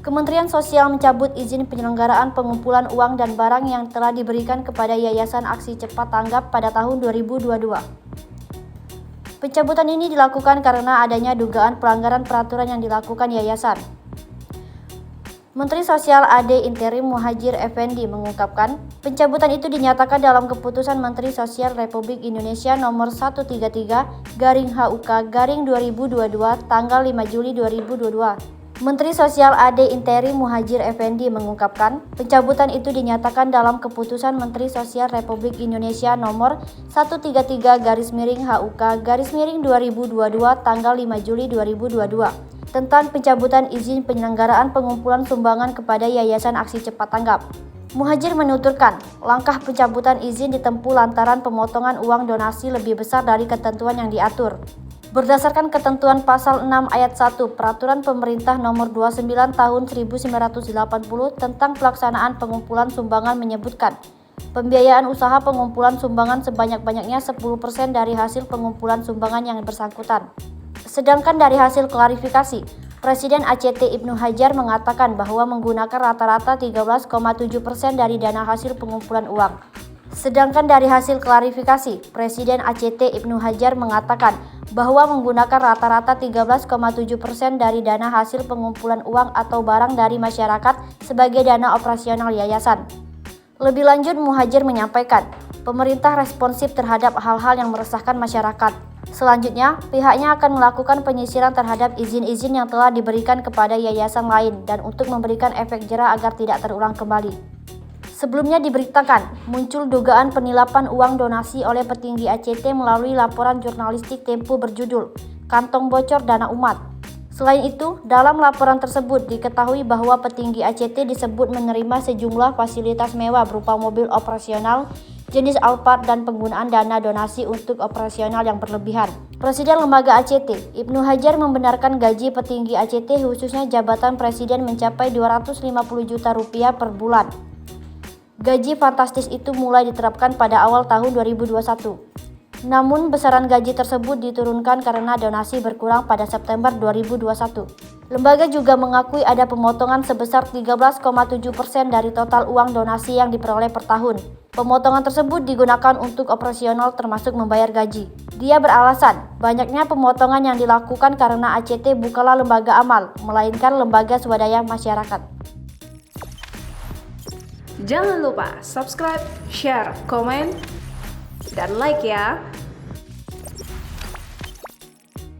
Kementerian Sosial mencabut izin penyelenggaraan pengumpulan uang dan barang yang telah diberikan kepada Yayasan Aksi Cepat Tanggap pada tahun 2022. Pencabutan ini dilakukan karena adanya dugaan pelanggaran peraturan yang dilakukan yayasan. Menteri Sosial AD Interim Muhadjir Effendi mengungkapkan, pencabutan itu dinyatakan dalam Keputusan Menteri Sosial Republik Indonesia Nomor 133/HUK/2022 tanggal 5 Juli 2022. Menteri Sosial AD Interim Muhadjir Effendi mengungkapkan, pencabutan itu dinyatakan dalam Keputusan Menteri Sosial Republik Indonesia Nomor 133/HUK/2022 tanggal 5 Juli 2022 tentang pencabutan izin penyelenggaraan pengumpulan sumbangan kepada Yayasan Aksi Cepat Tanggap. Muhadjir menuturkan, langkah pencabutan izin ditempuh lantaran pemotongan uang donasi lebih besar dari ketentuan yang diatur. Berdasarkan ketentuan Pasal 6 Ayat 1 Peraturan Pemerintah Nomor 29 Tahun 1980 tentang pelaksanaan pengumpulan sumbangan menyebutkan, pembiayaan usaha pengumpulan sumbangan sebanyak-banyaknya 10% dari hasil pengumpulan sumbangan yang bersangkutan. Sedangkan dari hasil klarifikasi, Presiden ACT Ibnu Hajar mengatakan bahwa menggunakan rata-rata 13,7% dari dana hasil pengumpulan uang. Sedangkan dari hasil klarifikasi, Presiden ACT Ibnu Hajar mengatakan bahwa menggunakan rata-rata 13,7% dari dana hasil pengumpulan uang atau barang dari masyarakat sebagai dana operasional yayasan. Lebih lanjut, Muhadjir menyampaikan, pemerintah responsif terhadap hal-hal yang meresahkan masyarakat. Selanjutnya, pihaknya akan melakukan penyisiran terhadap izin-izin yang telah diberikan kepada yayasan lain dan untuk memberikan efek jera agar tidak terulang kembali. Sebelumnya diberitakan, muncul dugaan penilapan uang donasi oleh petinggi ACT melalui laporan jurnalistik Tempo berjudul Kantong Bocor Dana Umat. Selain itu, dalam laporan tersebut diketahui bahwa petinggi ACT disebut menerima sejumlah fasilitas mewah berupa mobil operasional jenis Alphard dan penggunaan dana donasi untuk operasional yang berlebihan. Presiden Lembaga ACT, Ibnu Hajar membenarkan gaji petinggi ACT khususnya jabatan presiden mencapai 250 juta rupiah per bulan. Gaji fantastis itu mulai diterapkan pada awal tahun 2021. Namun besaran gaji tersebut diturunkan karena donasi berkurang pada September 2021. Lembaga juga mengakui ada pemotongan sebesar 13,7% dari total uang donasi yang diperoleh per tahun. Pemotongan tersebut digunakan untuk operasional termasuk membayar gaji. Dia beralasan, banyaknya pemotongan yang dilakukan karena ACT bukanlah lembaga amal, melainkan lembaga swadaya masyarakat. Jangan lupa subscribe, share, komen, dan like ya.